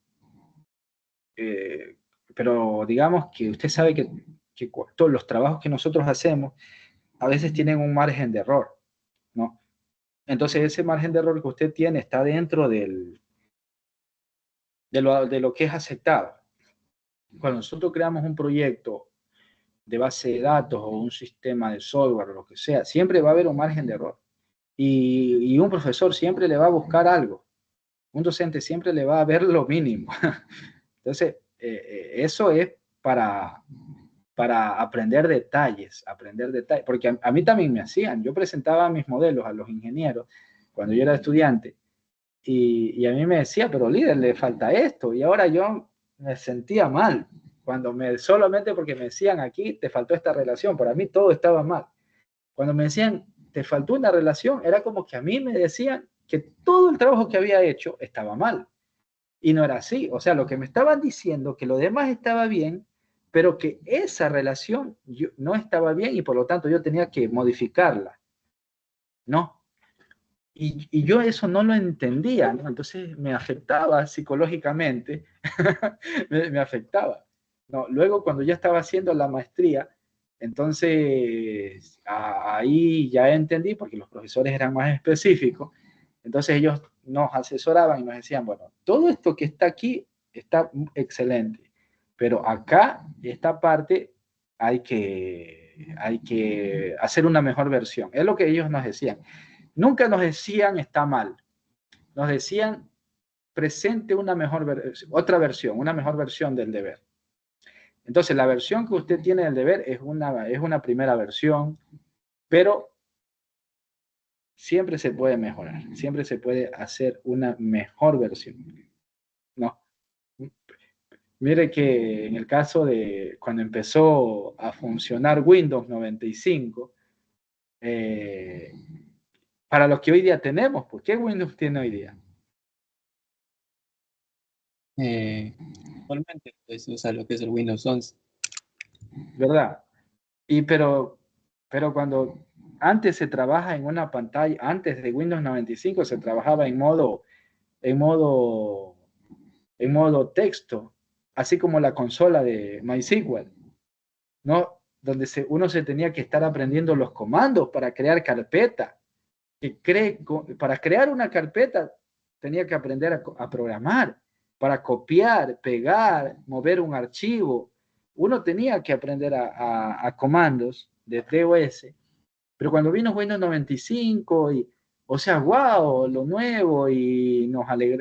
pero digamos que usted sabe que que todos los trabajos que nosotros hacemos a veces tienen un margen de error, ¿no? Entonces ese margen de error que usted tiene está dentro de lo que es aceptado. Cuando nosotros creamos un proyecto de base de datos o un sistema de software o lo que sea, siempre va a haber un margen de error. Y un profesor siempre le va a buscar algo. Un docente siempre le va a ver lo mínimo. Entonces, eso es para aprender detalles, porque a mí también me hacían. Yo presentaba mis modelos a los ingenieros cuando yo era estudiante y a mí me decía, pero líder, le falta esto. Y ahora yo me sentía mal solamente porque me decían aquí te faltó esta relación. Para mí todo estaba mal. Cuando me decían te faltó una relación, era como que a mí me decían que todo el trabajo que había hecho estaba mal. Y no era así. O sea, lo que me estaban diciendo, que lo demás estaba bien, pero que esa relación no estaba bien y por lo tanto yo tenía que modificarla. No. Y yo eso no lo entendía, ¿no? Entonces me afectaba psicológicamente, me afectaba. No, luego cuando ya estaba haciendo la maestría, entonces ahí ya entendí, porque los profesores eran más específicos, entonces ellos nos asesoraban y nos decían, bueno, todo esto que está aquí está excelente, pero acá, esta parte, hay que hacer una mejor versión. Es lo que ellos nos decían. Nunca nos decían está mal, nos decían presente otra versión, una mejor versión del deber. Entonces, la versión que usted tiene del deber es una primera versión, pero siempre se puede mejorar, siempre se puede hacer una mejor versión. ¿No? Mire que en el caso de cuando empezó a funcionar Windows 95, para los que hoy día tenemos, ¿por qué Windows tiene hoy día? Actualmente pues, se usa lo que es el Windows 11. ¿Verdad? Pero cuando antes se trabaja en una pantalla, antes de Windows 95 se trabajaba en modo, en modo texto, así como la consola de MySQL, ¿no? Donde uno se tenía que estar aprendiendo los comandos para crear carpeta. Para crear una carpeta tenía que aprender a programar, para copiar, pegar, mover un archivo. Uno tenía que aprender a comandos de DOS, pero cuando vino Windows 95 o sea, wow, lo nuevo y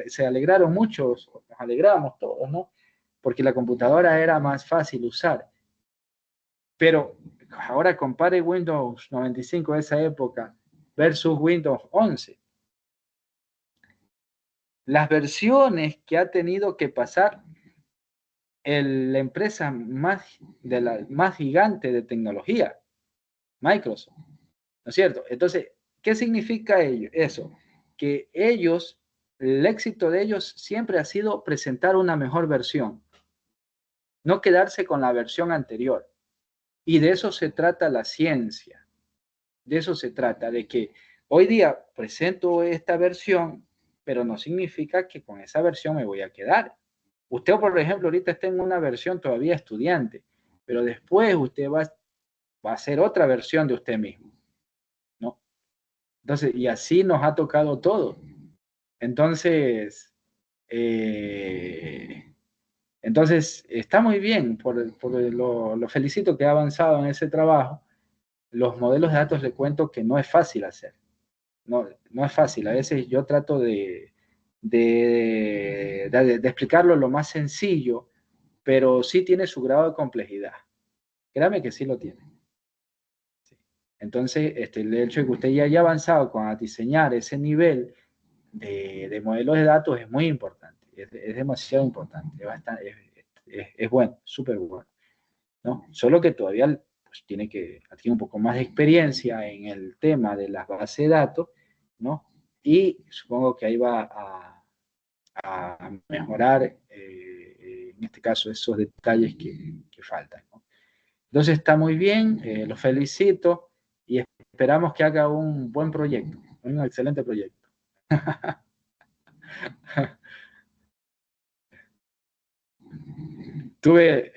se alegraron muchos, nos alegramos todos, ¿no? Porque la computadora era más fácil usar. Pero ahora compare Windows 95 de esa época versus Windows 11. Las versiones que ha tenido que pasar la empresa más gigante de tecnología, Microsoft, ¿no es cierto? Entonces, ¿qué significa eso? Que el éxito de ellos siempre ha sido presentar una mejor versión, no quedarse con la versión anterior. Y de eso se trata la ciencia, de eso se trata, de que hoy día presento esta versión, pero no significa que con esa versión me voy a quedar. Usted, por ejemplo, ahorita está en una versión todavía estudiante, pero después usted va a hacer otra versión de usted mismo, ¿no? Entonces, y así nos ha tocado todo. Entonces, eh, está muy bien, lo felicito que ha avanzado en ese trabajo. Los modelos de datos le cuento que no es fácil hacer. No, no es fácil. A veces yo trato de explicarlo lo más sencillo, pero sí tiene su grado de complejidad. Créame que sí lo tiene. Sí. Entonces, el hecho de que usted ya haya avanzado con a diseñar ese nivel de modelos de datos es muy importante. Es demasiado importante. Es bueno, súper bueno, ¿no? Solo que todavía pues, tiene un poco más de experiencia en el tema de las bases de datos, ¿no? Y supongo que ahí va a mejorar, en este caso, esos detalles que faltan, ¿no? Entonces está muy bien, lo felicito y esperamos que haga un buen proyecto, un excelente proyecto.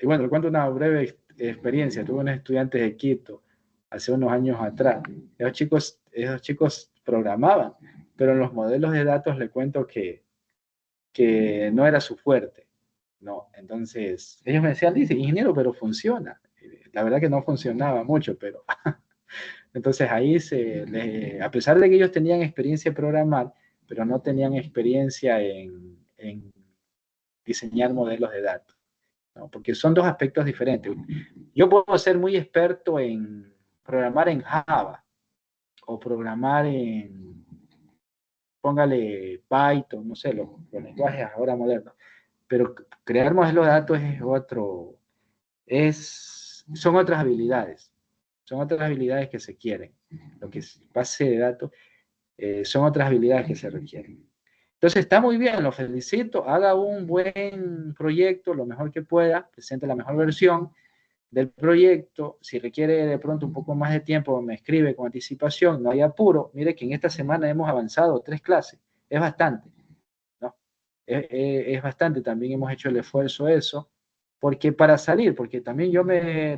Bueno, le cuento una breve experiencia. Tuve unos estudiantes de Quito hace unos años atrás. Esos chicos programaban, pero en los modelos de datos le cuento que no era su fuerte. No, entonces ellos me decían, dice, ingeniero, pero funciona. La verdad que no funcionaba mucho, pero entonces ahí a pesar de que ellos tenían experiencia en programar, pero no tenían experiencia en diseñar modelos de datos, ¿no? Porque son dos aspectos diferentes. Yo puedo ser muy experto en programar en Java o programar póngale Python, no sé, los lenguajes ahora modernos, pero crear modelos de datos es otro, son son otras habilidades que se quieren. Lo que es base de datos son otras habilidades que se requieren. Entonces está muy bien, lo felicito, haga un buen proyecto, lo mejor que pueda, presente la mejor versión del proyecto. Si requiere de pronto un poco más de tiempo, me escribe con anticipación, no hay apuro. Mire que en esta semana hemos avanzado 3 clases, es bastante, ¿no? Es bastante, también hemos hecho el esfuerzo eso, porque para salir, porque también yo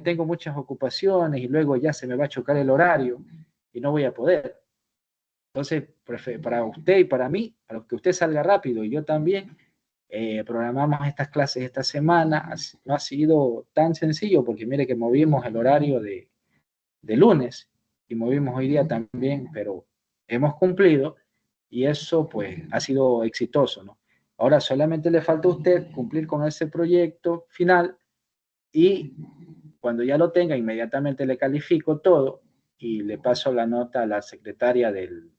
tengo muchas ocupaciones y luego ya se me va a chocar el horario y no voy a poder. Entonces, para usted y para mí, para que usted salga rápido y yo también, programamos estas clases esta semana. No ha sido tan sencillo porque mire que movimos el horario de lunes y movimos hoy día también, pero hemos cumplido y eso pues ha sido exitoso, ¿no? Ahora solamente le falta a usted cumplir con ese proyecto final y cuando ya lo tenga, inmediatamente le califico todo y le paso la nota a la secretaria del...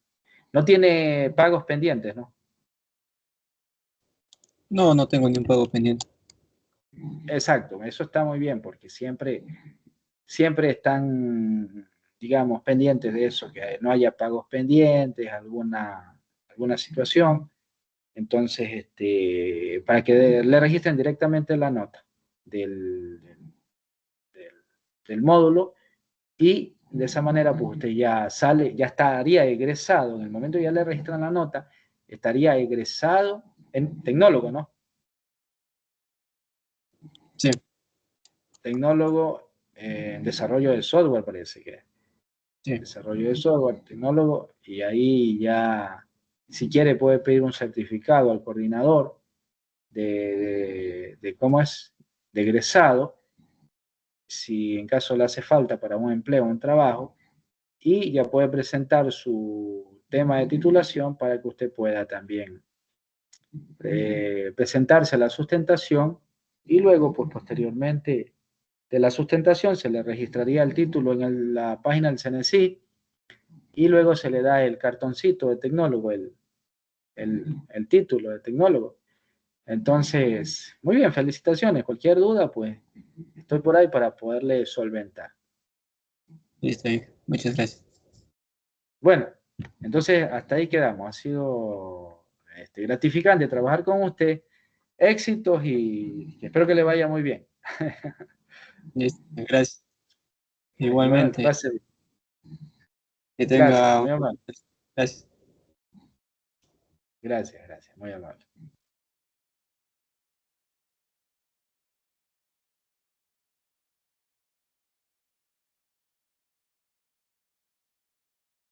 No tiene pagos pendientes, ¿no? No, no tengo ni un pago pendiente. Exacto, eso está muy bien porque siempre están, digamos, pendientes de eso, que no haya pagos pendientes, alguna situación. Entonces, para que le registren directamente la nota del, del módulo y de esa manera, pues usted ya sale, ya estaría egresado, en el momento que ya le registran la nota, estaría egresado en tecnólogo, ¿no? Sí, Tecnólogo en desarrollo de software, parece que sí. desarrollo de software, tecnólogo, y ahí ya, si quiere, puede pedir un certificado al coordinador de cómo es, de egresado, si en caso le hace falta para un empleo, un trabajo, y ya puede presentar su tema de titulación para que usted pueda también presentarse a la sustentación y luego, pues posteriormente de la sustentación, se le registraría el título en la página del CNC y luego se le da el cartoncito de tecnólogo, el título de tecnólogo. Entonces, muy bien, felicitaciones. Cualquier duda, pues estoy por ahí para poderle solventar. Listo, hijo. Muchas gracias. Bueno, entonces hasta ahí quedamos. Ha sido gratificante trabajar con usted. Éxitos y espero que le vaya muy bien. Listo, gracias. Igual, Igualmente, pase bien. que Gracias, tenga muy un... amable. Gracias. Gracias, muy amable.